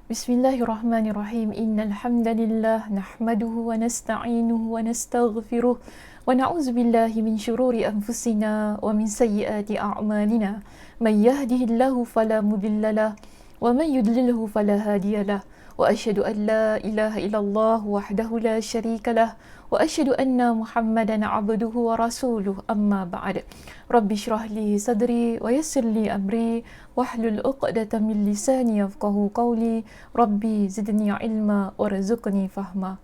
Bismillahirrahmanirrahim. Innal hamdalillah nahmaduhu wa nasta'inuhu wa nastaghfiruh wa na'udzu billahi min shururi anfusina wa min sayyiati a'malina. May yahdihillahu fala mudhillalah wa may yudlilhu fala hadiyalah. Wa asyhadu an la ilaha illallah wahdahu la syarikalah wa asyhadu anna Muhammadan 'abduhu wa rasuluh. Amma ba'd. Rabbi shrah li sadri wa yassir li amri wahlul 'uqdatam min lisani yafqahu qawli. Rabbi zidni ilma warzuqni fahma.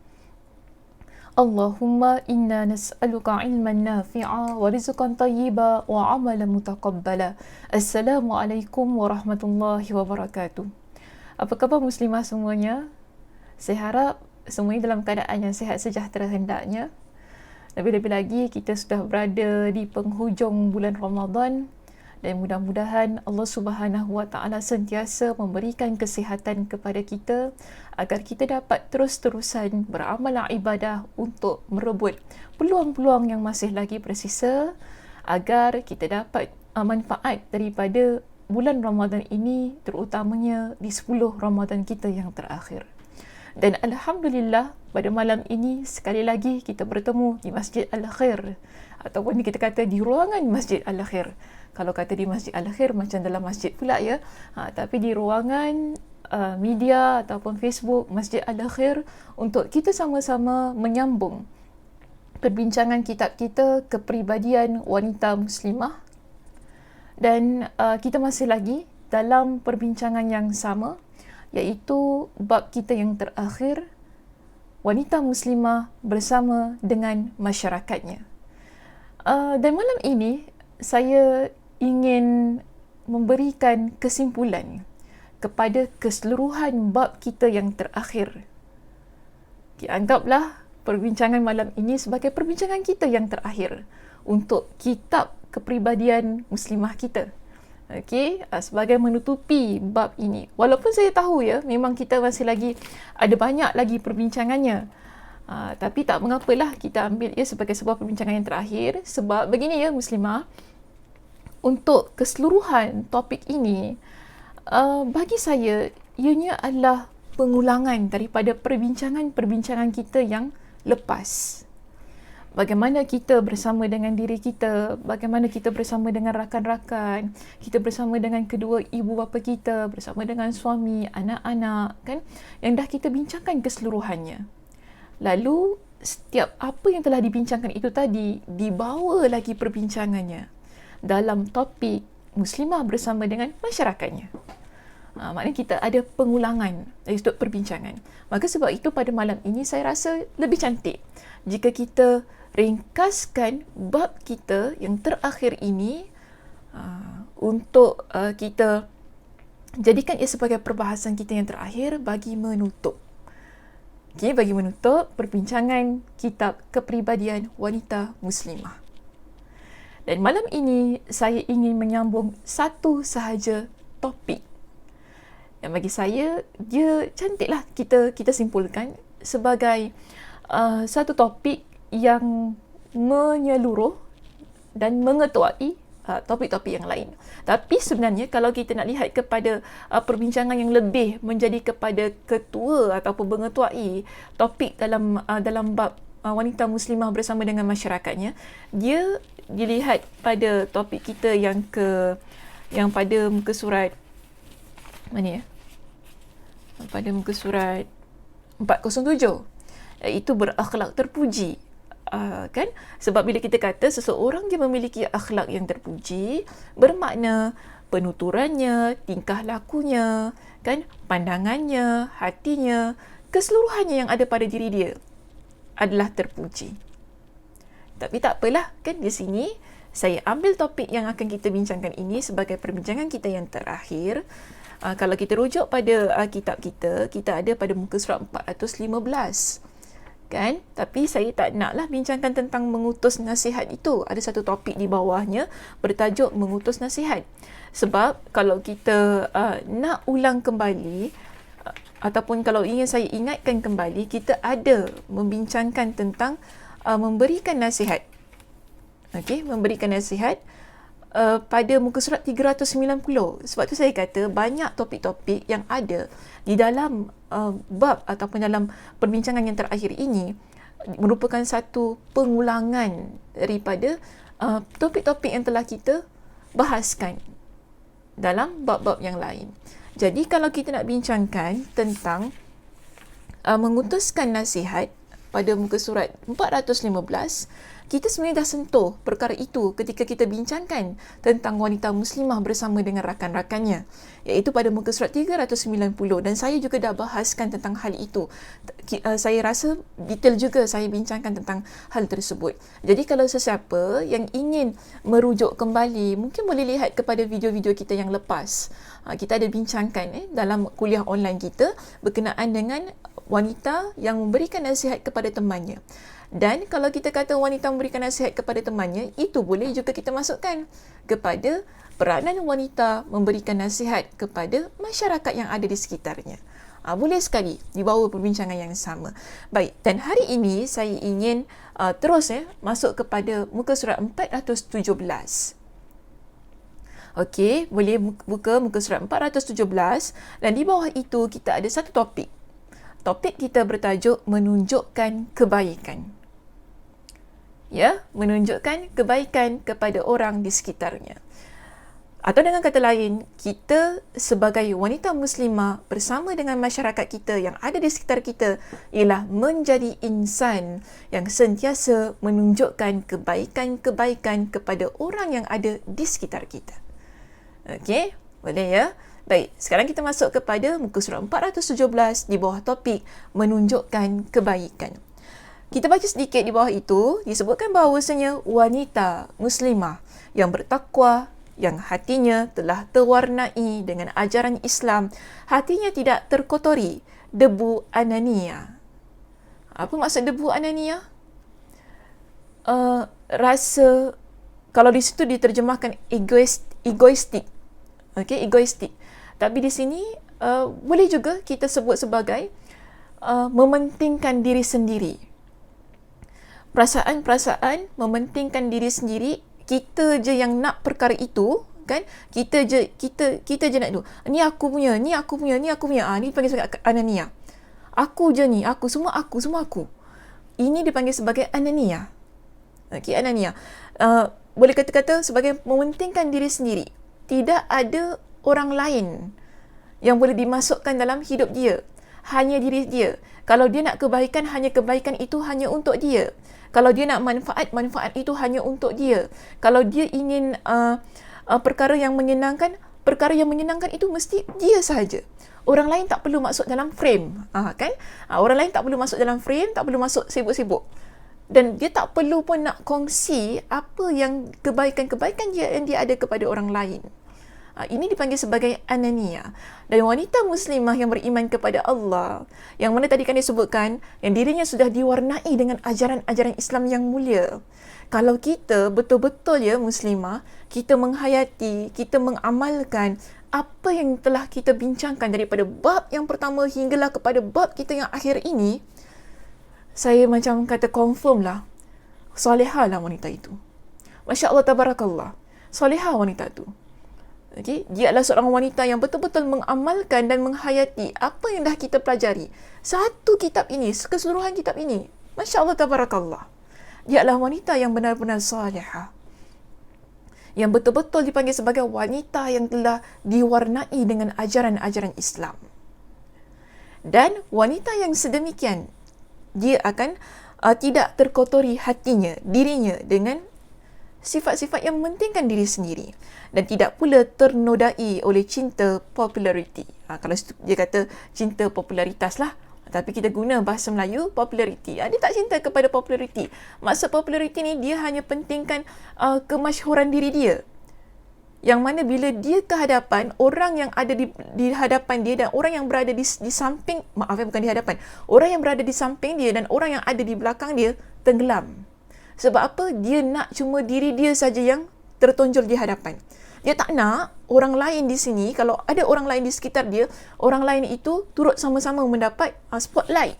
Allahumma inna nas'aluka ilman nafi'a wa rizqan tayyiba wa amalan mutaqabbala. Assalamualaikum warahmatullahi wabarakatuh. Apa khabar muslimah semuanya? Saya harap semuanya dalam keadaan yang sihat sejahtera hendaknya. Lebih-lebih lagi kita sudah berada di penghujung bulan Ramadan dan mudah-mudahan Allah Subhanahu Wa Taala sentiasa memberikan kesihatan kepada kita agar kita dapat terus-terusan beramal ibadah untuk merebut peluang-peluang yang masih lagi bersisa agar kita dapat manfaat daripada bulan Ramadan ini, terutamanya di 10 Ramadan kita yang terakhir. Dan Alhamdulillah pada malam ini sekali lagi kita bertemu di Masjid Al-Khair, ataupun kita kata di ruangan Masjid Al-Khair. Kalau kata di Masjid Al-Khair macam dalam masjid pula ya, tapi di ruangan media ataupun Facebook Masjid Al-Khair untuk kita sama-sama menyambung perbincangan kitab kita Kepribadian Wanita Muslimah. Dan kita masih lagi dalam perbincangan yang sama, iaitu bab kita yang terakhir, wanita muslimah bersama dengan masyarakatnya. Dan malam ini saya ingin memberikan kesimpulan kepada keseluruhan bab kita yang terakhir. Anggaplah perbincangan malam ini sebagai perbincangan kita yang terakhir untuk kitab Kepribadian Muslimah kita. Okey, sebagai menutupi bab ini. Walaupun saya tahu ya, memang kita masih lagi ada banyak lagi perbincangannya. Tapi tak mengapalah, kita ambil ia sebagai sebuah perbincangan yang terakhir. Sebab begini ya Muslimah, untuk keseluruhan topik ini, bagi saya, ianya adalah pengulangan daripada perbincangan-perbincangan kita yang lepas. Bagaimana kita bersama dengan diri kita, bagaimana kita bersama dengan rakan-rakan, kita bersama dengan kedua ibu bapa kita, bersama dengan suami, anak-anak, kan, yang dah kita bincangkan keseluruhannya. Lalu setiap apa yang telah dibincangkan itu tadi dibawa lagi perbincangannya dalam topik muslimah bersama dengan masyarakatnya. Maknanya kita ada pengulangan dari sudut perbincangan. Maka sebab itu pada malam ini saya rasa lebih cantik jika kita ringkaskan bab kita yang terakhir ini untuk kita jadikan ia sebagai perbahasan kita yang terakhir bagi menutup. Okay, bagi menutup perbincangan kitab Kepribadian Wanita Muslimah. Dan malam ini saya ingin menyambung satu sahaja topik yang bagi saya dia cantiklah kita simpulkan sebagai satu topik yang menyeluruh dan mengetuai topik-topik yang lain. Tapi sebenarnya kalau kita nak lihat kepada perbincangan yang lebih menjadi kepada ketua ataupun mengetuai topik dalam bab wanita muslimah bersama dengan masyarakatnya, dia dilihat pada topik kita yang pada muka surat mana ya? Pada muka surat 407, iaitu berakhlak terpuji. Kan? Sebab bila kita kata seseorang dia memiliki akhlak yang terpuji, bermakna penuturannya, tingkah lakunya, kan, pandangannya, hatinya, keseluruhannya yang ada pada diri dia adalah terpuji. Tapi tak apalah, kan, di sini saya ambil topik yang akan kita bincangkan ini sebagai perbincangan kita yang terakhir. Kalau kita rujuk pada kitab kita ada pada muka surat 415. Kan? Tapi saya tak naklah bincangkan tentang mengutus nasihat itu. Ada satu topik di bawahnya bertajuk mengutus nasihat. Sebab kalau kita nak ulang kembali ataupun kalau ingin saya ingatkan kembali, kita ada membincangkan tentang memberikan nasihat. Okey, memberikan nasihat pada muka surat 390. Sebab tu saya kata banyak topik-topik yang ada di dalam bab ataupun dalam perbincangan yang terakhir ini merupakan satu pengulangan daripada topik-topik yang telah kita bahaskan dalam bab-bab yang lain. Jadi kalau kita nak bincangkan tentang mengutuskan nasihat pada muka surat 415, kita sebenarnya dah sentuh perkara itu ketika kita bincangkan tentang wanita muslimah bersama dengan rakan-rakannya, iaitu pada muka surat 390, dan saya juga dah bahaskan tentang hal itu. Saya rasa detail juga saya bincangkan tentang hal tersebut. Jadi kalau sesiapa yang ingin merujuk kembali, mungkin boleh lihat kepada video-video kita yang lepas. Kita ada bincangkan dalam kuliah online kita berkenaan dengan wanita yang memberikan nasihat kepada temannya. Dan kalau kita kata wanita memberikan nasihat kepada temannya, itu boleh juga kita masukkan kepada peranan wanita memberikan nasihat kepada masyarakat yang ada di sekitarnya. Boleh sekali dibawa perbincangan yang sama. Baik, dan hari ini saya ingin terus masuk kepada muka surat 417. Okey, boleh buka muka surat 417, dan di bawah itu kita ada satu topik. Topik kita bertajuk menunjukkan kebaikan. Ya, menunjukkan kebaikan kepada orang di sekitarnya. Atau dengan kata lain, kita sebagai wanita muslimah bersama dengan masyarakat kita yang ada di sekitar kita ialah menjadi insan yang sentiasa menunjukkan kebaikan-kebaikan kepada orang yang ada di sekitar kita. Okey, boleh ya? Baik, sekarang kita masuk kepada muka surat 417 di bawah topik menunjukkan kebaikan. Kita baca sedikit di bawah itu, disebutkan bahawasanya wanita muslimah yang bertakwa, yang hatinya telah terwarnai dengan ajaran Islam, hatinya tidak terkotori debu anania. Apa maksud debu anania? Rasa, kalau di situ diterjemahkan egoistik. Okey, egoistik. Tapi di sini boleh juga kita sebut sebagai mementingkan diri sendiri. Perasaan-perasaan mementingkan diri sendiri, kita je yang nak perkara itu, kan? Kita je nak tu. Ni aku punya. Ni dipanggil sebagai anania. Aku je ni, semua aku. Ini dipanggil sebagai anania. Okey, anania. Boleh kata-kata sebagai mementingkan diri sendiri. Tidak ada orang lain yang boleh dimasukkan dalam hidup dia. Hanya diri dia. Kalau dia nak kebaikan, hanya kebaikan itu hanya untuk dia. Kalau dia nak manfaat itu hanya untuk dia. Kalau dia ingin perkara yang menyenangkan itu mesti dia sahaja. Orang lain tak perlu masuk dalam frame. Kan? Orang lain tak perlu masuk dalam frame, tak perlu masuk sibuk-sibuk. Dan dia tak perlu pun nak kongsi apa yang kebaikan-kebaikan yang dia ada kepada orang lain. Ini dipanggil sebagai anania. Dan wanita muslimah yang beriman kepada Allah, yang mana tadi kan disebutkan, yang dirinya sudah diwarnai dengan ajaran-ajaran Islam yang mulia. Kalau kita betul-betul muslimah, kita menghayati, kita mengamalkan apa yang telah kita bincangkan daripada bab yang pertama hinggalah kepada bab kita yang akhir ini, saya macam kata confirm lah, solehah lah wanita itu. Masya Allah, tabarakallah. Solehah wanita itu. Okay? Dia adalah seorang wanita yang betul-betul mengamalkan dan menghayati apa yang dah kita pelajari. Satu kitab ini, keseluruhan kitab ini. Masya Allah, tabarakallah. Dia adalah wanita yang benar-benar salihah. Yang betul-betul dipanggil sebagai wanita yang telah diwarnai dengan ajaran-ajaran Islam. Dan wanita yang sedemikian, dia akan tidak terkotori hatinya, dirinya dengan sifat-sifat yang mementingkan diri sendiri, dan tidak pula ternodai oleh cinta populariti. Kalau dia kata cinta popularitas lah, tapi kita guna bahasa Melayu populariti. Dia tak cinta kepada populariti. Maksud populariti ni, dia hanya pentingkan kemasyhuran diri dia. Yang mana bila dia ke hadapan, orang yang ada di hadapan dia dan orang yang berada di samping, bukan di hadapan, orang yang berada di samping dia dan orang yang ada di belakang dia tenggelam. Sebab apa? Dia nak cuma diri dia saja yang tertonjol di hadapan. Dia tak nak orang lain di sini, kalau ada orang lain di sekitar dia, orang lain itu turut sama-sama mendapat spotlight.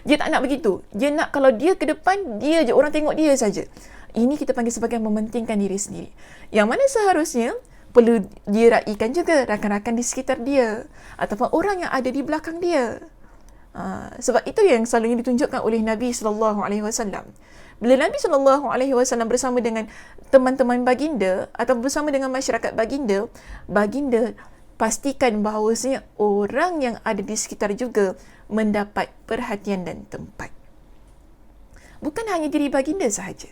Dia tak nak begitu. Dia nak kalau dia ke depan, dia je, orang tengok dia saja. Ini kita panggil sebagai mementingkan diri sendiri. Yang mana seharusnya perlu dia raikan juga rakan-rakan di sekitar dia ataupun orang yang ada di belakang dia. Sebab itu yang selalunya ditunjukkan oleh Nabi SAW. Bila Nabi SAW bersama dengan teman-teman baginda atau bersama dengan masyarakat baginda, baginda pastikan bahawasanya orang yang ada di sekitar juga mendapat perhatian dan tempat. Bukan hanya diri baginda sahaja.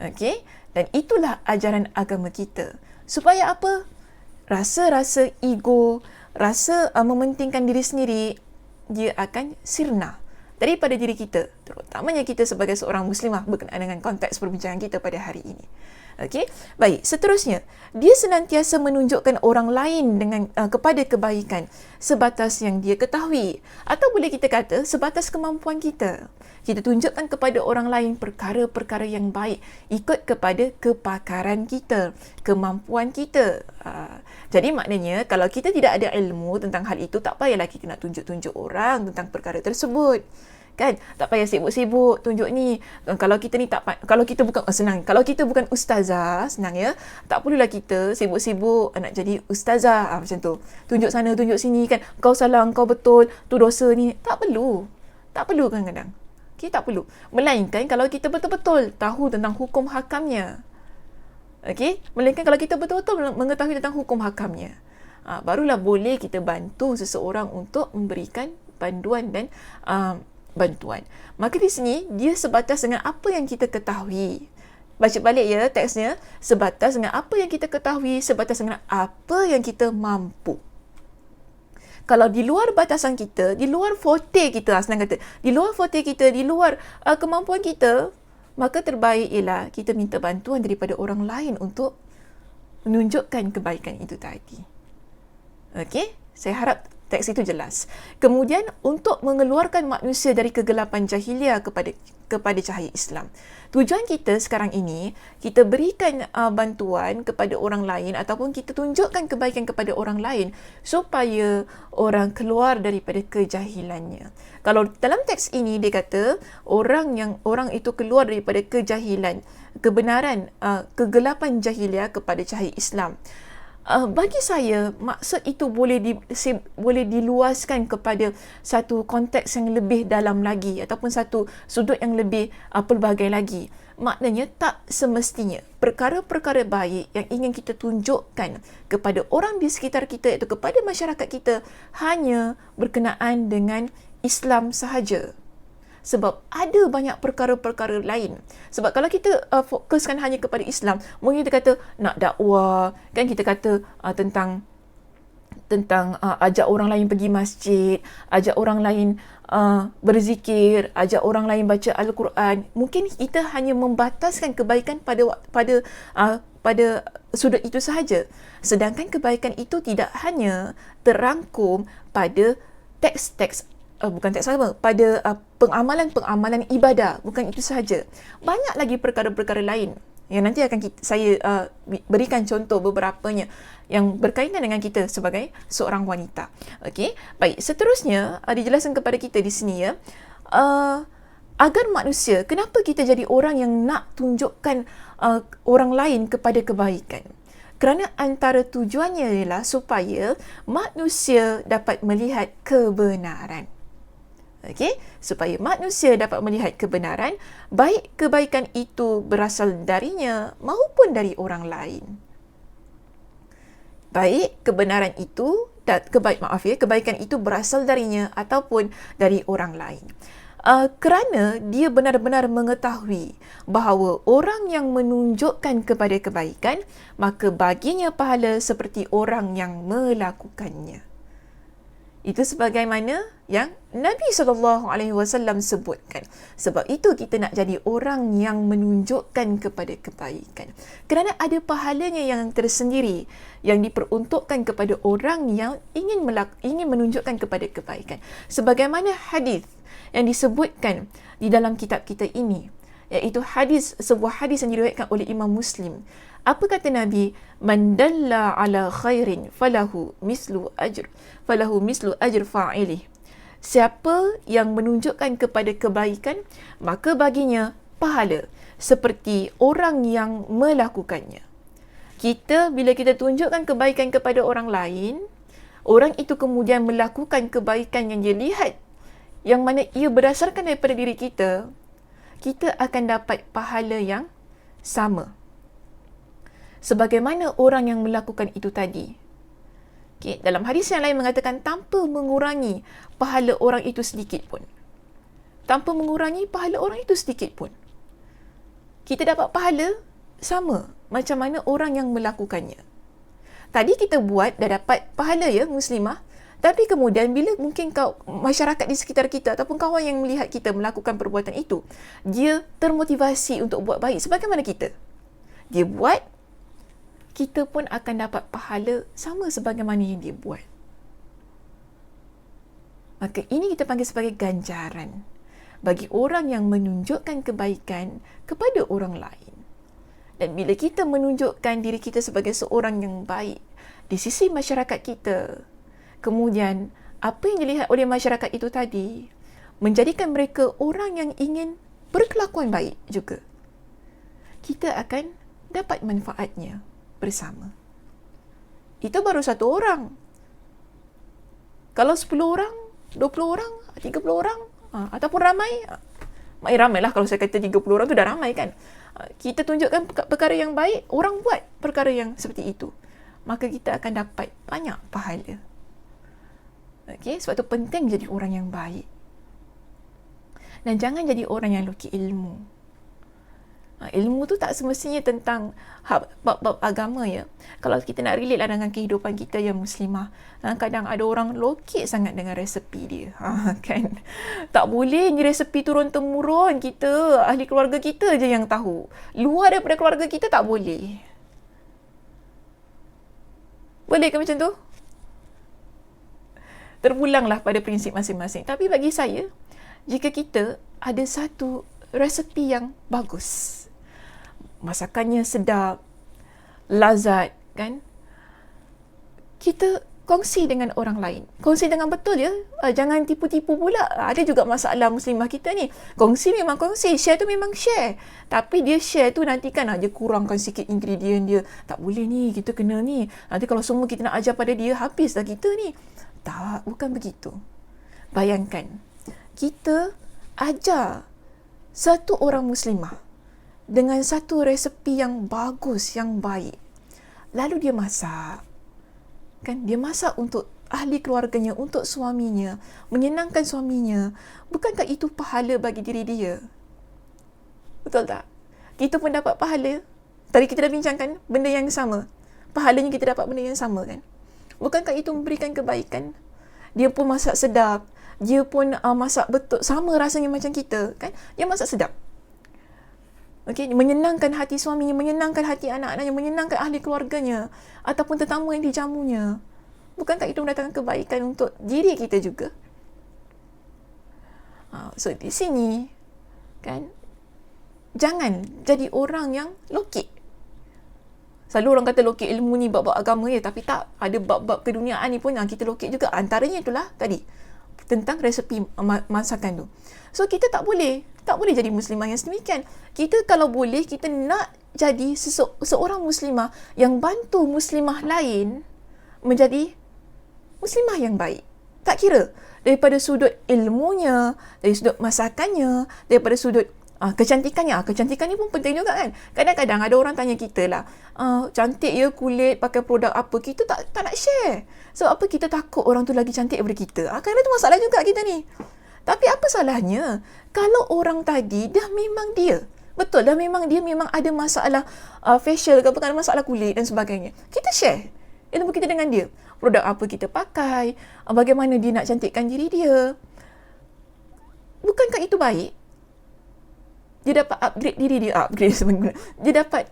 Okey? Dan itulah ajaran agama kita. Supaya apa? Rasa-rasa ego, rasa mementingkan diri sendiri, dia akan sirna daripada diri kita, terutamanya kita sebagai seorang muslimah berkenaan dengan konteks perbincangan kita pada hari ini. Okey, baik. Seterusnya, dia senantiasa menunjukkan orang lain dengan kepada kebaikan sebatas yang dia ketahui, atau boleh kita kata sebatas kemampuan kita. Kita tunjukkan kepada orang lain perkara-perkara yang baik ikut kepada kepakaran kita, kemampuan kita. Jadi maknanya kalau kita tidak ada ilmu tentang hal itu, tak payahlah kita nak tunjuk-tunjuk orang tentang perkara tersebut. Kan? Tak payah sibuk-sibuk tunjuk ni. Kalau kita ni kalau kita bukan senang. Kalau kita bukan ustazah, senang ya. Tak perlulah kita sibuk-sibuk nak jadi ustazah macam tu. Tunjuk sana, tunjuk sini kan. Kau salah, kau betul, tu dosa ni. Tak perlu. Tak perlu kadang-kadang. Okay, tak perlu. Melainkan kalau kita betul-betul tahu tentang hukum hakamnya. Okey, melainkan kalau kita betul-betul mengetahui tentang hukum hakamnya. Barulah boleh kita bantu seseorang untuk memberikan panduan dan bantuan. Maka di sini dia sebatas dengan apa yang kita ketahui. Baca balik ya teksnya, sebatas dengan apa yang kita ketahui, sebatas dengan apa yang kita mampu. Kalau di luar batasan kita, di luar forte kita, senang kata, di luar forte kita, di luar kemampuan kita, maka terbaik ialah kita minta bantuan daripada orang lain untuk menunjukkan kebaikan itu tadi. Okey, saya harap teks itu jelas. Kemudian untuk mengeluarkan manusia dari kegelapan jahiliah kepada cahaya Islam. Tujuan kita sekarang ini, kita berikan bantuan kepada orang lain ataupun kita tunjukkan kebaikan kepada orang lain supaya orang keluar daripada kejahilannya. Kalau dalam teks ini dia kata orang itu keluar daripada kejahilan, kebenaran, kegelapan jahiliah kepada cahaya Islam. Bagi saya, maksud itu boleh diluaskan kepada satu konteks yang lebih dalam lagi ataupun satu sudut yang lebih pelbagai lagi. Maknanya tak semestinya perkara-perkara baik yang ingin kita tunjukkan kepada orang di sekitar kita iaitu kepada masyarakat kita hanya berkenaan dengan Islam sahaja. Sebab ada banyak perkara-perkara lain. Sebab kalau kita fokuskan hanya kepada Islam, mungkin kita kata nak dakwah, kan kita kata tentang ajak orang lain pergi masjid, ajak orang lain berzikir, ajak orang lain baca Al-Quran. Mungkin kita hanya membataskan kebaikan pada sudut itu sahaja. Sedangkan kebaikan itu tidak hanya terangkum pada teks-teks bukan teks sama, pada pengamalan-pengamalan ibadah. Bukan itu sahaja. Banyak lagi perkara-perkara lain yang nanti akan saya berikan contoh beberapanya yang berkaitan dengan kita sebagai seorang wanita. Okey, baik. Seterusnya dijelaskan kepada kita di sini ya, agar manusia, kenapa kita jadi orang yang nak tunjukkan orang lain kepada kebaikan? Kerana antara tujuannya ialah supaya manusia dapat melihat kebenaran. Okey, supaya manusia dapat melihat kebenaran, baik kebaikan itu berasal darinya maupun dari orang lain. Baik kebaikan itu berasal darinya ataupun dari orang lain. Kerana dia benar-benar mengetahui bahawa orang yang menunjukkan kepada kebaikan, maka baginya pahala seperti orang yang melakukannya. Itu sebagaimana yang Nabi SAW sebutkan. Sebab itu kita nak jadi orang yang menunjukkan kepada kebaikan. Kerana ada pahalanya yang tersendiri yang diperuntukkan kepada orang yang ingin menunjukkan kepada kebaikan. Sebagaimana hadis yang disebutkan di dalam kitab kita ini, iaitu sebuah hadis yang diriwayatkan oleh Imam Muslim. Apa kata Nabi? Man dalla ala khairin falahu mislu ajr fa'ilih. Siapa yang menunjukkan kepada kebaikan, maka baginya pahala seperti orang yang melakukannya. Bila kita tunjukkan kebaikan kepada orang lain, orang itu kemudian melakukan kebaikan yang dia lihat, yang mana ia berdasarkan daripada diri kita, kita akan dapat pahala yang sama. Sebagaimana orang yang melakukan itu tadi. Dalam hadis yang lain mengatakan tanpa mengurangi pahala orang itu sedikit pun. Tanpa mengurangi pahala orang itu sedikit pun. Kita dapat pahala sama macam mana orang yang melakukannya. Tadi kita buat dah dapat pahala ya muslimah, tapi kemudian bila mungkin masyarakat di sekitar kita ataupun kawan yang melihat kita melakukan perbuatan itu, dia termotivasi untuk buat baik sebagaimana kita. Dia buat, kita pun akan dapat pahala sama sebagaimana yang dia buat. Maka ini kita panggil sebagai ganjaran bagi orang yang menunjukkan kebaikan kepada orang lain. Dan bila kita menunjukkan diri kita sebagai seorang yang baik di sisi masyarakat kita, kemudian apa yang dilihat oleh masyarakat itu tadi menjadikan mereka orang yang ingin berkelakuan baik juga, kita akan dapat manfaatnya bersama. Itu baru satu orang. Kalau 10 orang, 20 orang, 30 orang, ataupun ramai lah kalau saya kata 30 orang tu dah ramai kan. Kita tunjukkan perkara yang baik, orang buat perkara yang seperti itu, maka kita akan dapat banyak pahala. Sebab tu penting jadi orang yang baik. Dan jangan jadi orang yang loki ilmu. Ilmu tu tak semestinya tentang bab-bab agama ya. Kalau kita nak relate lah dengan kehidupan kita yang muslimah, kadang ada orang lokek sangat dengan resepi dia. Kan? Tak boleh ni resepi turun-temurun, kita, ahli keluarga kita je yang tahu. Luar daripada keluarga kita tak boleh. Boleh ke macam tu? Terpulanglah pada prinsip masing-masing. Tapi bagi saya, jika kita ada satu resepi yang bagus, masakannya sedap, lazat, kan? Kita kongsi dengan orang lain. Kongsi dengan betul ya. Jangan tipu-tipu pula. Ada juga masalah muslimah kita ni. Kongsi memang kongsi. Share tu memang share. Tapi dia share tu nanti kan dia kurangkan sikit ingredient dia. Tak boleh ni. Kita kena ni. Nanti kalau semua kita nak ajar pada dia, habislah kita ni. Tak. Bukan begitu. Bayangkan. Kita ajar satu orang muslimah dengan satu resepi yang bagus, yang baik. Lalu dia masak. Kan? Dia masak untuk ahli keluarganya, untuk suaminya, menyenangkan suaminya. Bukankah itu pahala bagi diri dia? Betul tak? Kita pun dapat pahala. Tadi kita dah bincangkan benda yang sama. Pahalanya kita dapat benda yang sama kan? Bukankah itu memberikan kebaikan? Dia pun masak sedap. Dia pun masak betul. Sama rasanya macam kita. Kan? Dia masak sedap. Menyenangkan hati suaminya, menyenangkan hati anak-anaknya, menyenangkan ahli keluarganya ataupun tetamu yang dijamunya. Bukankah itu mendatangkan kebaikan untuk diri kita juga? So di sini kan, jangan jadi orang yang lokek. Selalu orang kata lokek ilmu ni bab-bab agama ya, tapi tak, ada bab-bab keduniaan ni pun yang kita lokek juga. Antaranya itulah tadi tentang resepi masakan tu. So kita tak boleh jadi muslimah yang sedemikian. Kita kalau boleh, kita nak jadi seorang muslimah yang bantu muslimah lain menjadi muslimah yang baik. Tak kira daripada sudut ilmunya, dari sudut masakannya, daripada sudut kecantikannya. Kecantikan ni pun penting juga kan. Kadang-kadang ada orang tanya kita lah, cantik ya kulit, pakai produk apa. Kita tak nak share. So apa, kita takut orang tu lagi cantik daripada kita. Kerana tu masalah juga kita ni. Tapi apa salahnya kalau orang tadi dah memang dia, betul, dah memang dia memang ada masalah facial ke apa, kan, masalah kulit dan sebagainya. Kita share ilmu kita dengan dia. Produk apa kita pakai, bagaimana dia nak cantikkan diri dia. Bukankah itu baik? Dia dapat upgrade diri dia, dia dapat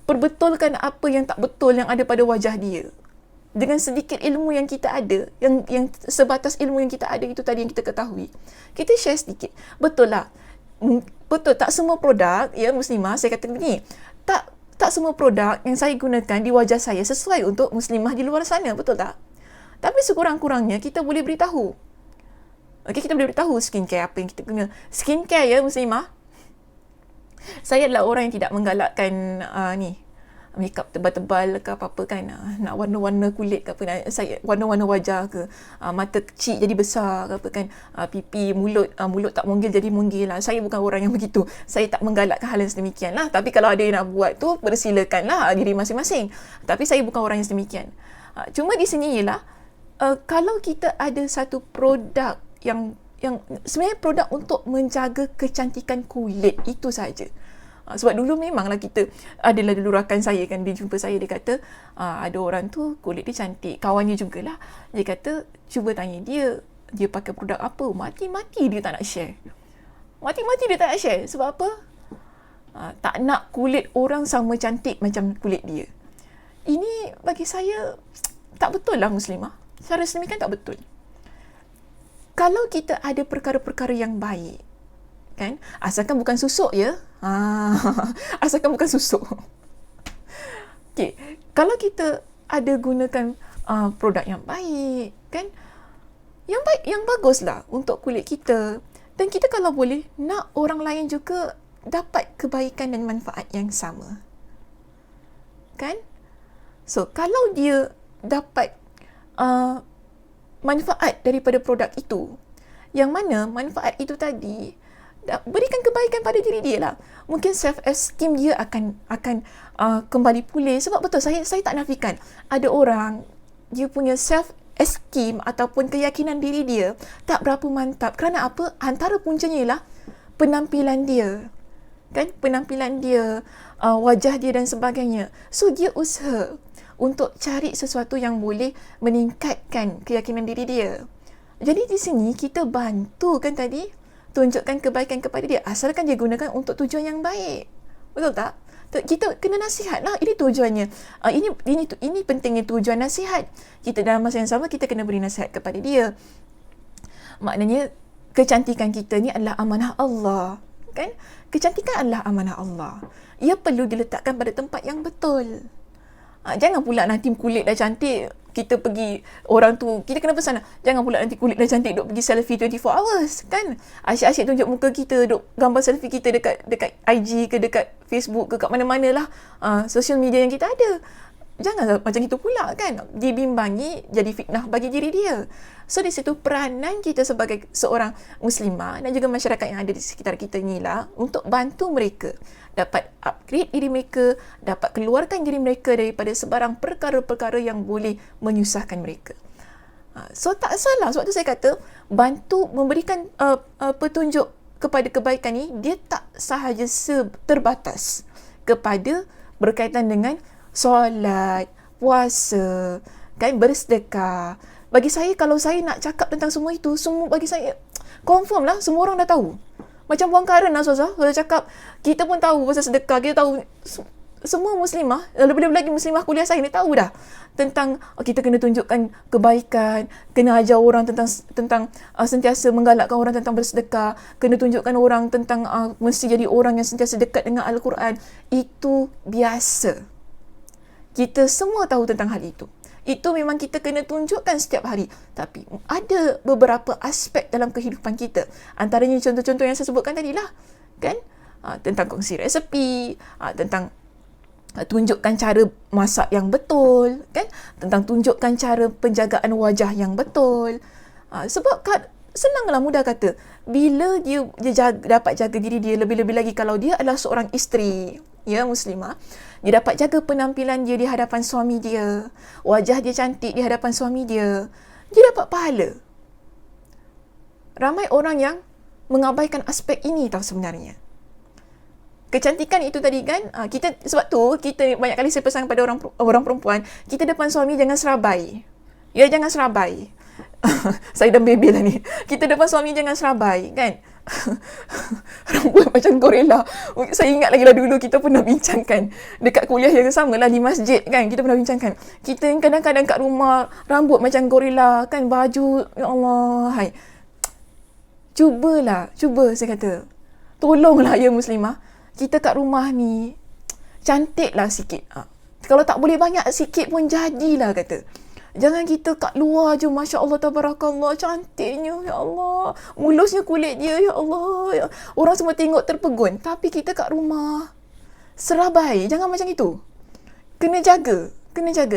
perbetulkan apa yang tak betul yang ada pada wajah dia. Dengan sedikit ilmu yang kita ada, yang sebatas ilmu yang kita ada itu tadi yang kita ketahui, kita share sedikit. Betul lah, betul, tak semua produk, ya muslimah, saya kata begini, tak semua produk yang saya gunakan di wajah saya sesuai untuk muslimah di luar sana, betul tak? Tapi sekurang-kurangnya kita boleh beritahu. Okey, kita boleh beritahu skincare apa yang kita guna. Skincare ya muslimah. Saya adalah orang yang tidak menggalakkan makeup tebal-tebal ke apa-apa kan, nak warna-warna kulit ke apa, saya warna-warna wajah ke, mata kecil jadi besar ke apa kan, pipi, mulut tak monggil jadi monggil lah. Saya bukan orang yang begitu. Saya tak menggalakkan hal yang sedemikian lah. Tapi kalau ada yang nak buat tu, persilakanlah diri masing-masing. Tapi saya bukan orang yang sedemikian. Cuma di sini ialah kalau kita ada satu produk yang sebenarnya produk untuk menjaga kecantikan kulit, itu saja. Sebab dulu memanglah kita adalah dulu rakan saya kan, dia jumpa saya, dia kata ada orang tu kulit dia cantik, kawannya jugalah, dia kata cuba tanya dia pakai produk apa, mati-mati dia tak nak share, sebab apa? Tak nak kulit orang sama cantik macam kulit dia. Ini bagi saya tak betul lah muslimah, secara sedemikian tak betul. Kalau kita ada perkara-perkara yang baik kan, asalkan bukan susuk ya, asalkan bukan susuk. Okay, kalau kita ada gunakan produk yang baik kan, yang baik, yang baguslah untuk kulit kita, dan kita kalau boleh nak orang lain juga dapat kebaikan dan manfaat yang sama kan. So kalau dia dapat manfaat daripada produk itu, yang mana manfaat itu tadi berikan kebaikan pada diri dia lah, mungkin self esteem dia akan kembali pulih. Sebab betul, saya tak nafikan ada orang dia punya self esteem ataupun keyakinan diri dia tak berapa mantap. Kerana apa? Antara puncanya ialah penampilan dia kan, penampilan dia, wajah dia dan sebagainya. So dia usaha untuk cari sesuatu yang boleh meningkatkan keyakinan diri dia. Jadi di sini kita bantu kan tadi, tunjukkan kebaikan kepada dia, asalkan dia gunakan untuk tujuan yang baik. Betul tak? Kita kena nasihat lah, ini tujuannya. Ini pentingnya tujuan nasihat. Kita dalam masa yang sama kita kena beri nasihat kepada dia. Maknanya kecantikan kita ni adalah amanah Allah, kan? Kecantikan adalah amanah Allah. Ia perlu diletakkan pada tempat yang betul. Jangan pula nanti kulit dah cantik, kita pergi orang tu, kita kena pesan jangan pula nanti kulit dah cantik duk pergi selfie 24 hours kan, asyik-asyik tunjuk muka kita, duk gambar selfie kita dekat IG ke dekat Facebook ke kat mana-mana lah social media yang kita ada. Jangan macam itu pula kan, dibimbangi jadi fitnah bagi diri dia. So di situ peranan kita sebagai seorang muslimah dan juga masyarakat yang ada di sekitar kita ni lah, untuk bantu mereka dapat upgrade diri mereka, dapat keluarkan diri mereka daripada sebarang perkara-perkara yang boleh menyusahkan mereka. So tak salah, sebab tu saya kata bantu memberikan petunjuk kepada kebaikan ni, dia tak sahaja terbatas kepada berkaitan dengan solat, puasa, kan, bersedekah. Bagi saya, kalau saya nak cakap tentang semua itu, semua bagi saya confirm lah semua orang dah tahu. Macam Puan Karen lah Ustazah, kalau cakap, kita pun tahu pasal sedekah, kita tahu, semua muslimah, lebih-lebih lagi muslimah kuliah saya ni tahu dah tentang kita kena tunjukkan kebaikan, kena ajar orang tentang sentiasa menggalakkan orang tentang bersedekah, kena tunjukkan orang tentang mesti jadi orang yang sentiasa dekat dengan Al-Quran. Itu biasa. Kita semua tahu tentang hal itu. Itu memang kita kena tunjukkan setiap hari. Tapi ada beberapa aspek dalam kehidupan kita. Antaranya contoh-contoh yang saya sebutkan tadi lah. Kan? Tentang kongsi resepi, tentang tunjukkan cara masak yang betul, kan? Tentang tunjukkan cara penjagaan wajah yang betul. Sebab senanglah, mudah kata, bila dia dapat jaga diri dia, lebih-lebih lagi kalau dia adalah seorang isteri, ya, muslimah, dia dapat jaga penampilan dia di hadapan suami dia, wajah dia cantik di hadapan suami dia, dia dapat pahala. Ramai orang yang mengabaikan aspek ini tahu sebenarnya. Kecantikan itu tadi kan, kita, sebab tu kita banyak kali saya pesan kepada orang perempuan, kita depan suami jangan serabai. Ya, jangan serabai. Saya dah bebel lah ni. Kita depan suami jangan serabai, kan? Rambut macam gorila. Saya ingat lagi lah dulu kita pernah bincangkan dekat kuliah yang sama lah di masjid, kan? Kita pernah bincangkan. Kita kadang-kadang kat rumah rambut macam gorila, kan? Baju, ya Allah, hai. Cuba saya kata. tolonglah ya muslimah, kita kat rumah ni cantiklah sikit. Kalau tak boleh banyak, sikit pun jadilah kata. Jangan kita kat luar je, Masya Allah, Tabarakallah, cantiknya, ya Allah, mulusnya kulit dia, ya Allah, orang semua tengok terpegun. Tapi kita kat rumah serabai, jangan macam itu. Kena jaga.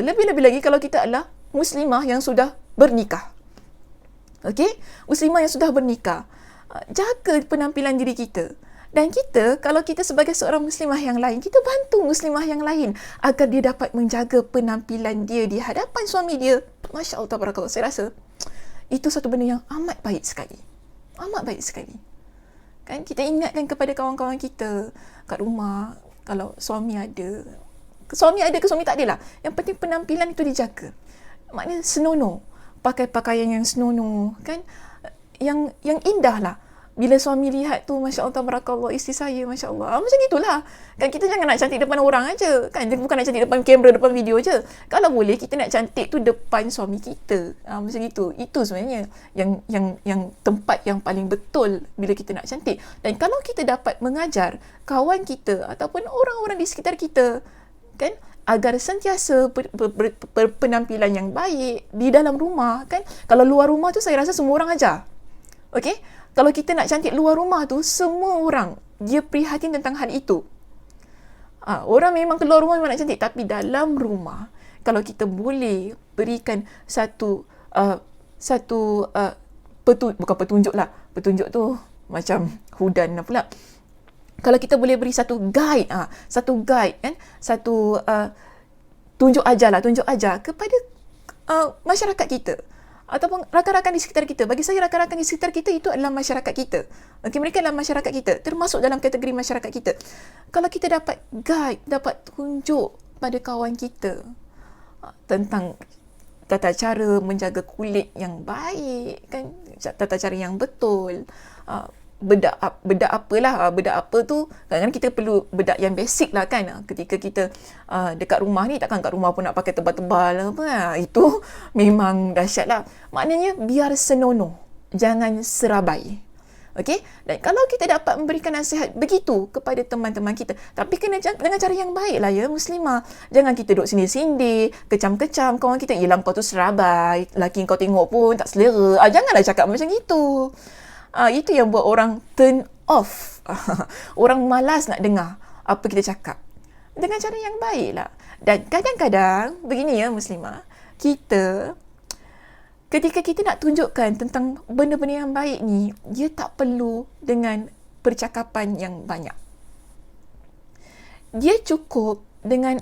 Lebih-lebih lagi kalau kita adalah muslimah yang sudah bernikah. Okey? Muslimah yang sudah bernikah. Jaga penampilan diri kita. Dan kita, kalau kita sebagai seorang muslimah yang lain, kita bantu muslimah yang lain agar dia dapat menjaga penampilan dia di hadapan suami dia. Masya Allah, tabarakallah. Saya rasa itu satu benda yang amat baik sekali. Amat baik sekali. Kan kita ingatkan kepada kawan-kawan kita kat rumah, kalau suami ada ke suami tak ada lah. Yang penting penampilan itu dijaga. Maknanya senonoh. Pakai pakaian yang senonoh. Kan? Yang indah lah. Bila suami lihat tu, Masya Allah, Tabarakallah, isteri saya, Masya Allah. Macam itulah. Kan kita jangan nak cantik depan orang aja. Kan? Bukan nak cantik depan kamera, depan video je. Kalau boleh, kita nak cantik tu depan suami kita. Macam itu. Itu sebenarnya yang tempat yang paling betul bila kita nak cantik. Dan kalau kita dapat mengajar kawan kita ataupun orang-orang di sekitar kita, kan, agar sentiasa berpenampilan yang baik di dalam rumah, kan. Kalau luar rumah tu saya rasa semua orang ajar. Okey? Kalau kita nak cantik luar rumah tu, semua orang dia prihatin tentang hal itu. Orang memang keluar rumah memang nak cantik, tapi dalam rumah kalau kita boleh berikan bukan petunjuk lah. Petunjuk tu macam hudan pula. Kalau kita boleh beri satu guide kan, tunjuk ajar kepada masyarakat kita ataupun rakan-rakan di sekitar kita. Bagi saya, rakan-rakan di sekitar kita itu adalah masyarakat kita. Okay, mereka adalah masyarakat kita, termasuk dalam kategori masyarakat kita. Kalau kita dapat guide, dapat tunjuk pada kawan kita tentang tata cara menjaga kulit yang baik, kan, tata cara yang betul, bedak apa tu, kadang-kadang kita perlu bedak yang basic lah, kan. Ketika kita dekat rumah ni, takkan kat rumah pun nak pakai tebal-tebal apa, itu memang dahsyat lah. Maknanya biar senonoh, jangan serabai. Okey? Dan kalau kita dapat memberikan nasihat begitu kepada teman-teman kita, tapi kena dengan cara yang baik lah ya muslimah. Jangan kita duduk sindir-sindir, kecam-kecam kawan kita, yelah kau tu serabai, laki kau tengok pun tak selera. Janganlah cakap macam itu. Itu yang buat orang turn off. Orang malas nak dengar apa kita cakap. Dengan cara yang baik lah. Dan kadang-kadang, begini ya muslimah, ketika kita nak tunjukkan tentang benda-benda yang baik ni, dia tak perlu dengan percakapan yang banyak. Dia cukup dengan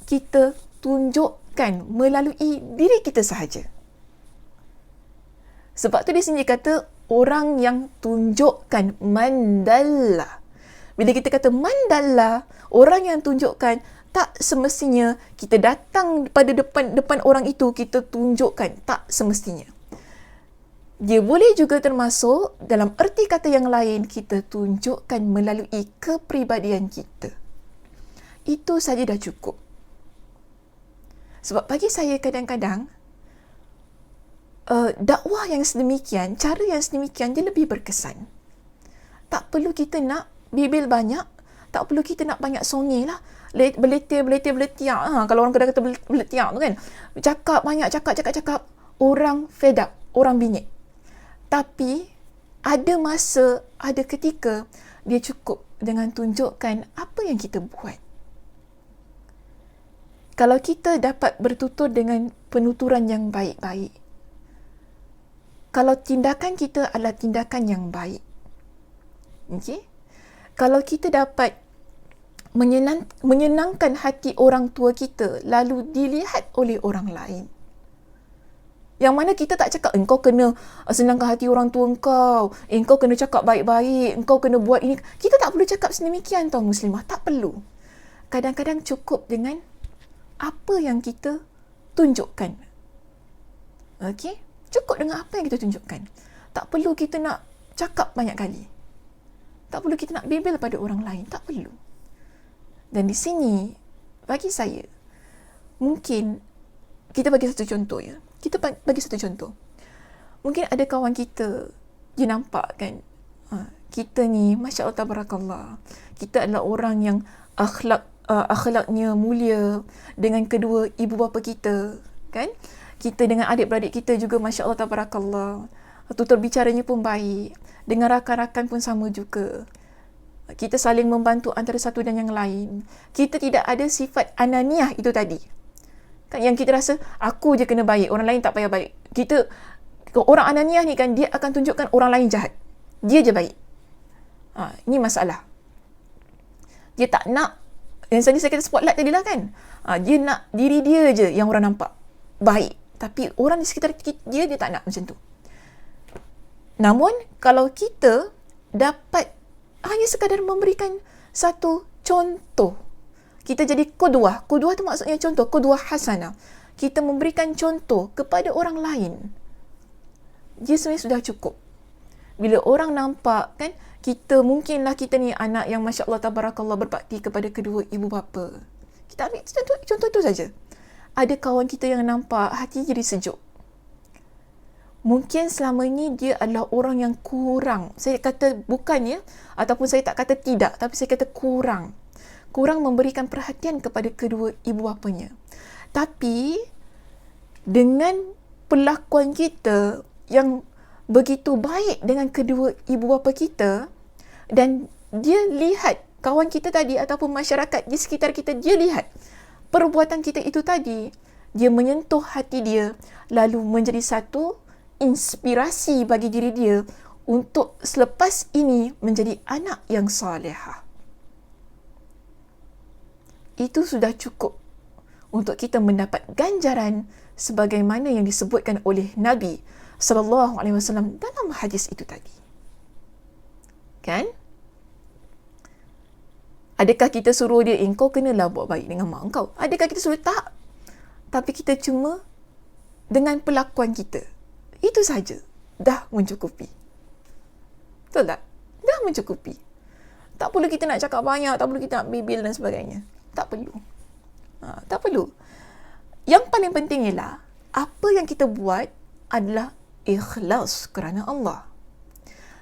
kita tunjukkan melalui diri kita sahaja. Sebab tu dia sendiri kata, orang yang tunjukkan mandalla. Bila kita kata mandalla, orang yang tunjukkan, tak semestinya kita datang pada depan orang itu, kita tunjukkan. Tak semestinya. Dia boleh juga termasuk dalam erti kata yang lain, kita tunjukkan melalui kepribadian kita. Itu saja dah cukup. Sebab bagi saya kadang-kadang, dakwah yang sedemikian, cara yang sedemikian, dia lebih berkesan. Tak perlu kita nak bibil banyak, tak perlu kita nak banyak songih lah, beletiak. Kalau orang kedai kata beletiak tu kan, cakap banyak, cakap, orang fed up, orang bingit. Tapi ada masa, ada ketika dia cukup dengan tunjukkan apa yang kita buat. Kalau kita dapat bertutur dengan penuturan yang baik-baik, kalau tindakan kita adalah tindakan yang baik, okay? Kalau kita dapat menyenangkan hati orang tua kita, lalu dilihat oleh orang lain, yang mana kita tak cakap, engkau kena senangkan hati orang tua engkau, engkau kena cakap baik-baik, engkau kena buat ini. Kita tak perlu cakap sedemikian tau muslimah, tak perlu. Kadang-kadang cukup dengan apa yang kita tunjukkan. Okay? Cukup dengan apa yang kita tunjukkan. Tak perlu kita nak cakap banyak kali. Tak perlu kita nak bebel pada orang lain. Tak perlu. Dan di sini, bagi saya, mungkin kita bagi satu contoh ya. Kita bagi satu contoh. Mungkin ada kawan kita, dia nampak kan, kita ni, Masya Allah Tabarakallah, kita adalah orang yang akhlaknya mulia dengan kedua ibu bapa kita, kan? Kita dengan adik-beradik kita juga, Masya Allah Tabarakallah, tutur bicaranya pun baik, dengan rakan-rakan pun sama juga. Kita saling membantu antara satu dan yang lain. Kita tidak ada sifat ananiah itu tadi, kan, yang kita rasa aku je kena baik, orang lain tak payah baik. Orang ananiah ni kan, dia akan tunjukkan orang lain jahat, dia je baik. Ini masalah. Dia tak nak, yang tadi saya kata spotlight tadi lah kan, dia nak diri dia je yang orang nampak baik, tapi orang di sekitar dia tak nak macam tu. Namun kalau kita dapat hanya sekadar memberikan satu contoh, kita jadi qudwah. Qudwah tu maksudnya contoh, qudwah hasanah. Kita memberikan contoh kepada orang lain, dia sebenarnya sudah cukup. Bila orang nampak kan, kita mungkinlah kita ni anak yang Masya Allah Tabarakallah berbakti kepada kedua ibu bapa. Kita ambil contoh itu saja. Ada kawan kita yang nampak hati jadi sejuk. Mungkin selama ini dia adalah orang yang kurang. Saya kata bukannya, ataupun saya tak kata tidak, tapi saya kata kurang memberikan perhatian kepada kedua ibu bapanya. Tapi dengan perlakuan kita yang begitu baik dengan kedua ibu bapa kita, dan dia lihat kawan kita tadi ataupun masyarakat di sekitar kita, dia lihat perbuatan kita itu tadi, dia menyentuh hati dia, lalu menjadi satu inspirasi bagi diri dia untuk selepas ini menjadi anak yang salihah. Itu sudah cukup untuk kita mendapat ganjaran sebagaimana yang disebutkan oleh Nabi sallallahu alaihi wasallam dalam hadis itu tadi. Kan? Adakah kita suruh dia, kau kenalah buat baik dengan mak kau? Adakah kita suruh? Tak. Tapi kita cuma dengan perlakuan kita, itu saja dah mencukupi. Betul tak? Dah mencukupi. Tak perlu kita nak cakap banyak, tak perlu kita nak bibil dan sebagainya. Tak perlu. Tak perlu. Yang paling penting ialah apa yang kita buat adalah ikhlas kerana Allah.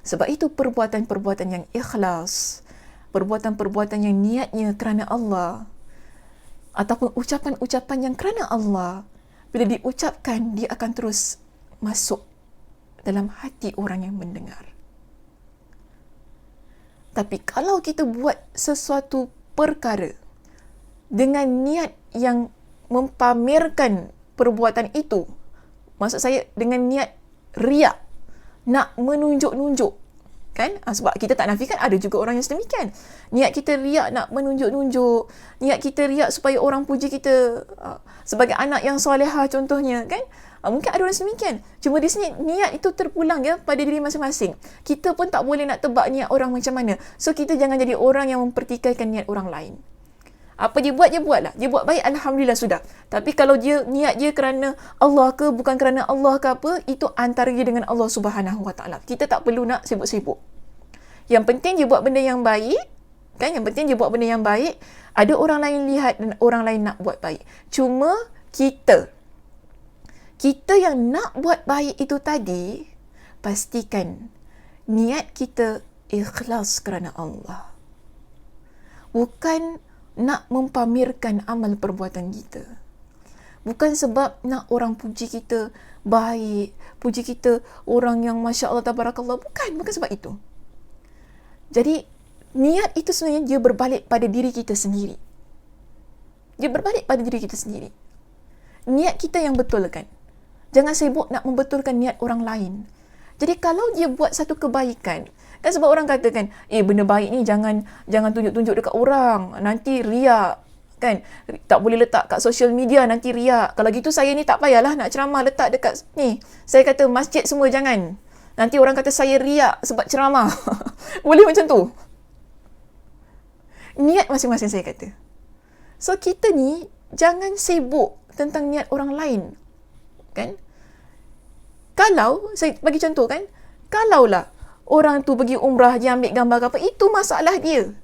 Sebab itu perbuatan-perbuatan yang ikhlas, perbuatan-perbuatan yang niatnya kerana Allah, ataupun ucapan-ucapan yang kerana Allah, bila diucapkan, dia akan terus masuk dalam hati orang yang mendengar. Tapi kalau kita buat sesuatu perkara dengan niat yang mempamerkan perbuatan itu, maksud saya dengan niat riak, nak menunjuk-nunjuk, kan? Sebab kita tak nafikan ada juga orang yang sedemikian. Niat kita riak nak menunjuk-nunjuk, niat kita riak supaya orang puji kita sebagai anak yang solehah contohnya, kan? Mungkin ada orang sedemikian. Cuma di sini niat itu terpulang ya pada diri masing-masing. Kita pun tak boleh nak tebak niat orang macam mana. So kita jangan jadi orang yang mempertikaikan niat orang lain. Apa dia buat, dia buatlah. Dia buat baik, alhamdulillah sudah. Tapi kalau dia niat dia kerana Allah ke, bukan kerana Allah ke apa, itu antara dia dengan Allah Subhanahu Wa Taala. Kita tak perlu nak sibuk-sibuk. Yang penting dia buat benda yang baik, kan? Yang penting dia buat benda yang baik. Ada orang lain lihat dan orang lain nak buat baik. Cuma kita yang nak buat baik itu tadi, pastikan niat kita ikhlas kerana Allah. Bukan nak mempamerkan amal perbuatan kita. Bukan sebab nak orang puji kita baik, puji kita orang yang Masya Allah Tabarakallah. Bukan sebab itu. Jadi, niat itu sebenarnya dia berbalik pada diri kita sendiri. Dia berbalik pada diri kita sendiri. Niat kita yang betulkan. Jangan sibuk nak membetulkan niat orang lain. Jadi kalau dia buat satu kebaikan, kan sebab orang katakan, benda baik ni jangan tunjuk-tunjuk dekat orang, nanti riak, kan? Tak boleh letak kat social media, nanti riak. Kalau gitu saya ni tak payahlah nak ceramah letak dekat ni. Saya kata masjid semua jangan. Nanti orang kata saya riak sebab ceramah. Boleh macam tu? Niat masing-masing saya kata. So kita ni jangan sibuk tentang niat orang lain, kan? Kalau, saya bagi contoh kan, kalaulah orang tu pergi umrah, dia ambil gambar ke apa, itu masalah dia.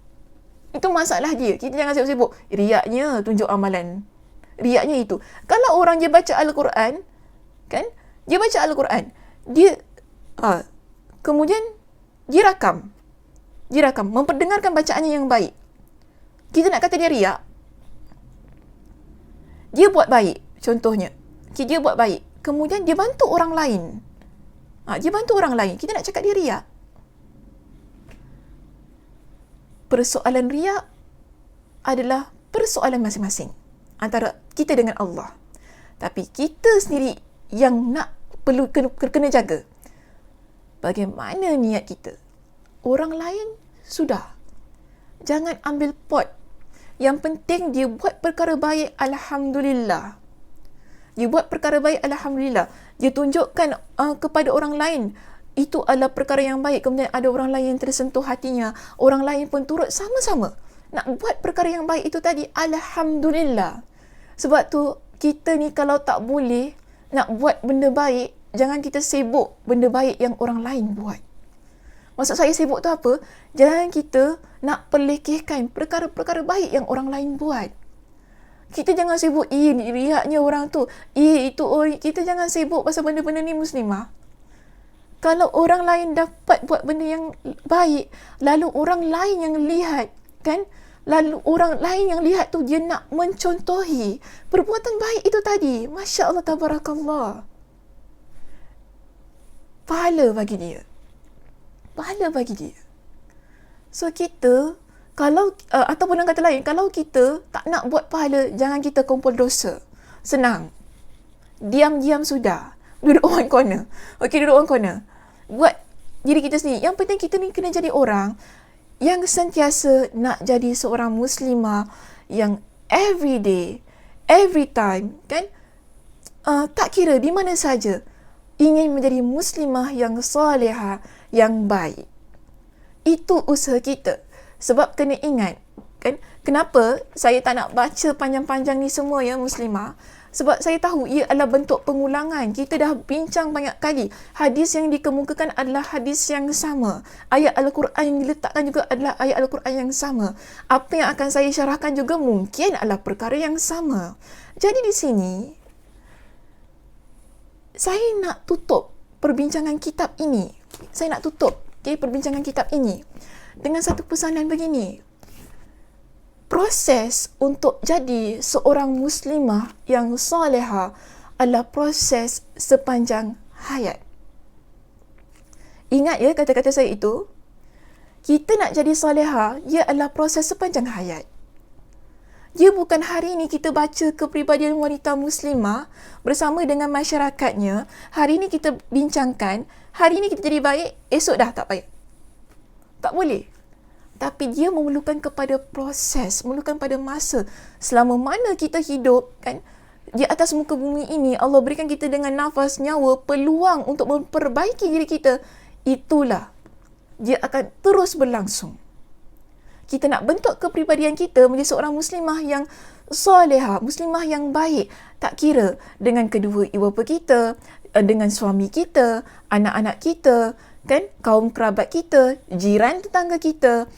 Itu masalah dia. Kita jangan sibuk-sibuk. Riaknya tunjuk amalan. Riaknya itu. Kalau orang dia baca Al-Quran, kan, dia baca Al-Quran, dia kemudian dia rakam. Dia rakam, memperdengarkan bacaannya yang baik. Kita nak kata dia riak. Dia buat baik, contohnya. Dia buat baik. Kemudian dia bantu orang lain. Dia bantu orang lain. Kita nak cakap dia riak. Persoalan riak adalah persoalan masing-masing antara kita dengan Allah. Tapi kita sendiri yang nak perlu kena jaga. Bagaimana niat kita? Orang lain sudah. Jangan ambil pot. Yang penting dia buat perkara baik, Alhamdulillah. Dia buat perkara baik, Alhamdulillah. Dia tunjukkan kepada orang lain, itu adalah perkara yang baik. Kemudian ada orang lain yang tersentuh hatinya. Orang lain pun turut sama-sama nak buat perkara yang baik itu tadi, Alhamdulillah. Sebab tu, kita ni kalau tak boleh nak buat benda baik, jangan kita sibuk benda baik yang orang lain buat. Maksud saya sibuk tu apa? Jangan kita nak pelekehkan perkara-perkara baik yang orang lain buat. Kita jangan sibuk, riaknya orang tu, itu orang. Kita jangan sibuk pasal benda-benda ni, Muslimah. Kalau orang lain dapat buat benda yang baik, lalu orang lain yang lihat, kan? Lalu orang lain yang lihat tu, dia nak mencontohi perbuatan baik itu tadi. Masya Allah, tabarakallah. Pahala bagi dia. Pahala bagi dia. So kita, kalau ataupun dengan kata lain, kalau kita tak nak buat pahala, jangan kita kumpul dosa. Senang. Diam-diam sudah. Duduk one corner. Okey, duduk one corner. Buat diri kita sendiri. Yang penting kita ni kena jadi orang yang sentiasa nak jadi seorang Muslimah yang every day, every time, kan? Tak kira di mana saja, ingin menjadi Muslimah yang salihah, yang baik. Itu usaha kita. Sebab kena ingat, kan? Kenapa saya tak nak baca panjang-panjang ni semua ya, Muslimah? Sebab saya tahu ia adalah bentuk pengulangan. Kita dah bincang banyak kali. Hadis yang dikemukakan adalah hadis yang sama. Ayat Al-Quran yang diletakkan juga adalah ayat Al-Quran yang sama. Apa yang akan saya syarahkan juga mungkin adalah perkara yang sama. Jadi di sini, saya nak tutup perbincangan kitab ini. Saya nak tutup perbincangan kitab ini dengan satu pesanan begini. Proses untuk jadi seorang Muslimah yang salihah adalah proses sepanjang hayat. Ingat ya kata-kata saya itu. Kita nak jadi salihah, ia adalah proses sepanjang hayat. Dia bukan hari ini kita baca kepribadian wanita Muslimah bersama dengan masyarakatnya. Hari ini kita bincangkan, hari ini kita jadi baik, esok dah tak baik. Tak boleh. Tapi dia memerlukan kepada proses, memerlukan pada masa. Selama mana kita hidup, kan, di atas muka bumi ini, Allah berikan kita dengan nafas, nyawa, peluang untuk memperbaiki diri kita. Itulah, dia akan terus berlangsung. Kita nak bentuk kepribadian kita menjadi seorang Muslimah yang salihah, Muslimah yang baik. Tak kira dengan kedua ibu bapa kita, dengan suami kita, anak-anak kita, kan, kaum kerabat kita, jiran tetangga kita,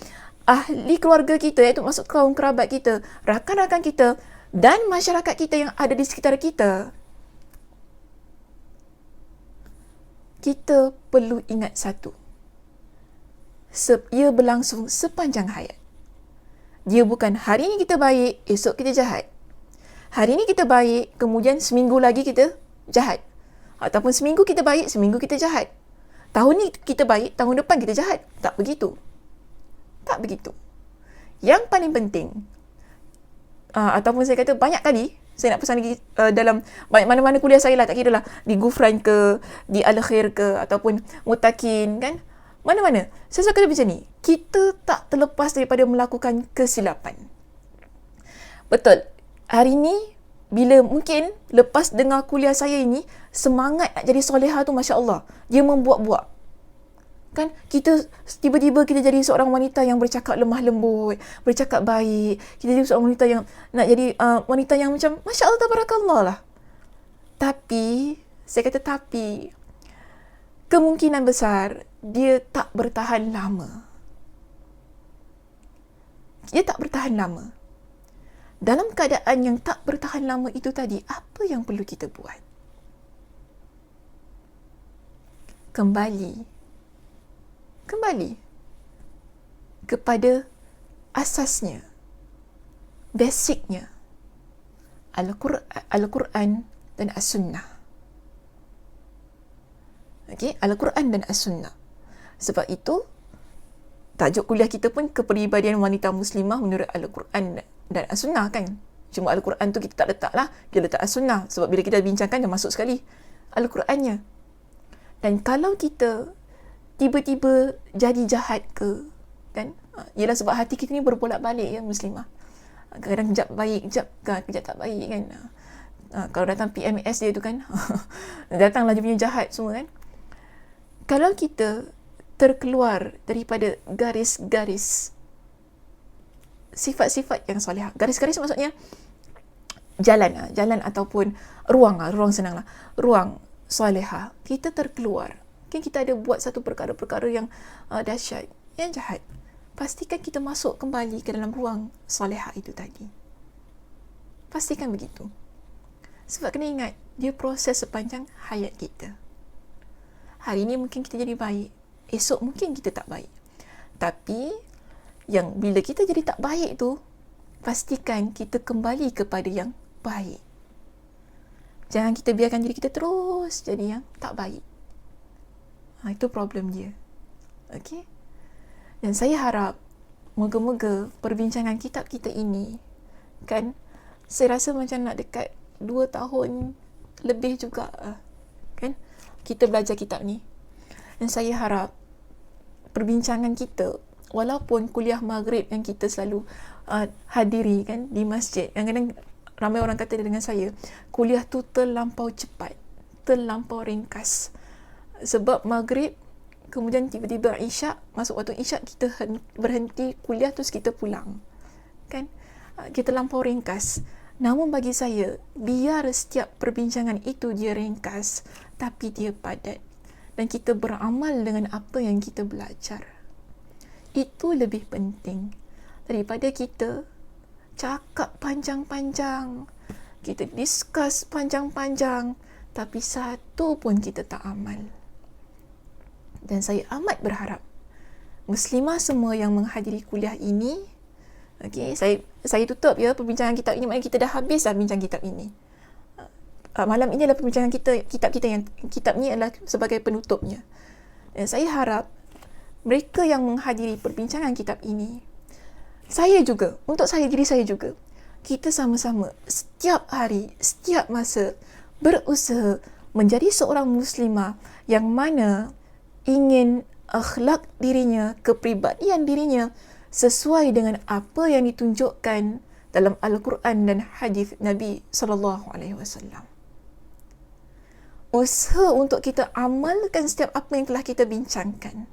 ahli keluarga kita, iaitu maksud kaum kerabat kita, rakan-rakan kita dan masyarakat kita yang ada di sekitar kita. Kita perlu ingat satu. Ia berlangsung sepanjang hayat. Dia bukan hari ini kita baik, esok kita jahat. Hari ini kita baik, kemudian seminggu lagi kita jahat. Ataupun seminggu kita baik, seminggu kita jahat. Tahun ni kita baik, tahun depan kita jahat. Tak begitu. Tak begitu. Yang paling penting, ataupun saya kata banyak kali, saya nak pesan lagi dalam mana-mana kuliah saya lah, tak kira lah, di Gufran ke, di Al-Khair ke, ataupun Mutakin, kan? Mana-mana. Saya suka kata macam ni, kita tak terlepas daripada melakukan kesilapan. Betul. Hari ni, bila mungkin lepas dengar kuliah saya ini, semangat nak jadi solehah tu Masya Allah. Dia membuat-buat. Kan, kita tiba-tiba kita jadi seorang wanita yang bercakap lemah lembut, bercakap baik. Kita jadi seorang wanita yang nak jadi wanita yang macam Masya Allah, tabarakallah lah. Tapi, saya kata tapi, kemungkinan besar dia tak bertahan lama. Dia tak bertahan lama. Dalam keadaan yang tak bertahan lama itu tadi, apa yang perlu kita buat? Kembali. kepada asasnya, basicnya, Al-Quran dan As-Sunnah. Okay? Al-Quran dan As-Sunnah. Sebab itu, tajuk kuliah kita pun kepribadian wanita muslimah menurut Al-Quran dan As-Sunnah kan. Cuma Al-Quran tu kita tak letak lah, kita letak As-Sunnah. Sebab bila kita bincangkan, dah masuk sekali Al-Qurannya. Dan kalau kita tiba-tiba jadi jahat ke, kan? Ialah sebab hati kita ni berbolak-balik ya muslimah. Kadang kejap baik, kejap tak baik kan. Kalau datang PMS dia tu kan, datanglah dia punya jahat semua kan. Kalau kita terkeluar daripada garis-garis sifat-sifat yang solehah. Garis-garis maksudnya jalan ataupun ruang senanglah. Ruang solehah. Kita terkeluar. Mungkin kita ada buat satu perkara-perkara yang dahsyat, yang jahat. Pastikan kita masuk kembali ke dalam ruang solehah itu tadi. Pastikan begitu. Sebab kena ingat, dia proses sepanjang hayat kita. Hari ini mungkin kita jadi baik, esok mungkin kita tak baik. Tapi yang bila kita jadi tak baik tu, pastikan kita kembali kepada yang baik. Jangan kita biarkan diri kita terus jadi yang tak baik. Itu problem dia. Okey? Dan saya harap moga-moga perbincangan kitab kita ini, kan, saya rasa macam nak dekat 2 tahun lebih juga kan kita belajar kitab ni. Dan saya harap perbincangan kita, walaupun kuliah maghrib yang kita selalu hadiri kan di masjid, kadang-kadang ramai orang kata dengan saya, kuliah tu terlampau cepat, terlampau ringkas. Sebab maghrib, kemudian tiba-tiba isyak, masuk waktu isyak kita berhenti kuliah, terus kita pulang. Kan? Kita terlampau ringkas. Namun bagi saya, biar setiap perbincangan itu dia ringkas, tapi dia padat. Dan kita beramal dengan apa yang kita belajar. Itu lebih penting daripada kita cakap panjang-panjang, kita discuss panjang-panjang, tapi satu pun kita tak amal. Dan saya amat berharap muslimah semua yang menghadiri kuliah ini, okay, saya tutup ya perbincangan kitab ini, maknanya kita dah habis dah bincang kitab ini. Malam ini adalah perbincangan kitab kita, yang kitab ni adalah sebagai penutupnya. Dan saya harap mereka yang menghadiri perbincangan kitab ini, saya juga, untuk saya, diri saya juga, kita sama-sama setiap hari, setiap masa berusaha menjadi seorang muslimah yang mana ingin akhlak dirinya, kepribadian dirinya sesuai dengan apa yang ditunjukkan dalam Al-Quran dan hadis Nabi SAW. Usaha untuk kita amalkan setiap apa yang telah kita bincangkan.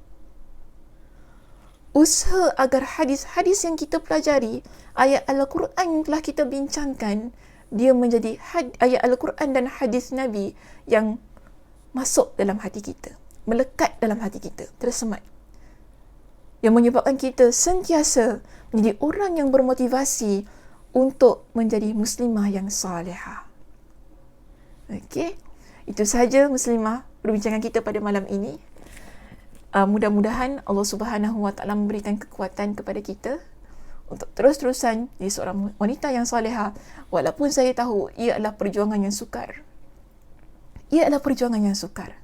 Usaha agar hadis-hadis yang kita pelajari, ayat Al-Quran yang telah kita bincangkan, dia menjadi ayat Al-Quran dan hadis Nabi yang masuk dalam hati kita, melekat dalam hati kita, tersemat. Yang menyebabkan kita sentiasa menjadi orang yang bermotivasi untuk menjadi muslimah yang salihah. Okey, itu sahaja muslimah perbincangan kita pada malam ini. Mudah-mudahan Allah Subhanahu Wa Taala memberikan kekuatan kepada kita untuk terus-terusan jadi seorang wanita yang salihah, walaupun saya tahu ia adalah perjuangan yang sukar. Ia adalah perjuangan yang sukar.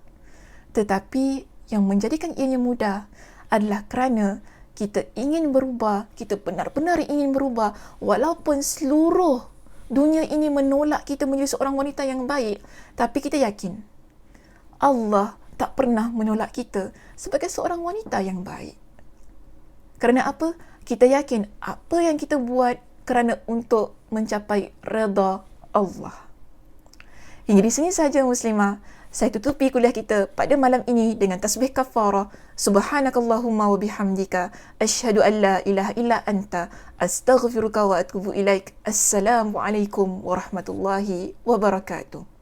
Tetapi yang menjadikan ianya mudah adalah kerana kita ingin berubah, kita benar-benar ingin berubah, walaupun seluruh dunia ini menolak kita menjadi seorang wanita yang baik, tapi kita yakin Allah tak pernah menolak kita sebagai seorang wanita yang baik. Kerana apa? Kita yakin apa yang kita buat kerana untuk mencapai redha Allah. Hingga di sini sahaja muslimah, saya tutupi kuliah kita pada malam ini dengan tasbih kafarah. Subhanakallahumma wa bihamdika asyhadu an la ilaha illa anta astaghfiruka wa atubu ilaik. Assalamualaikum warahmatullahi wabarakatuh.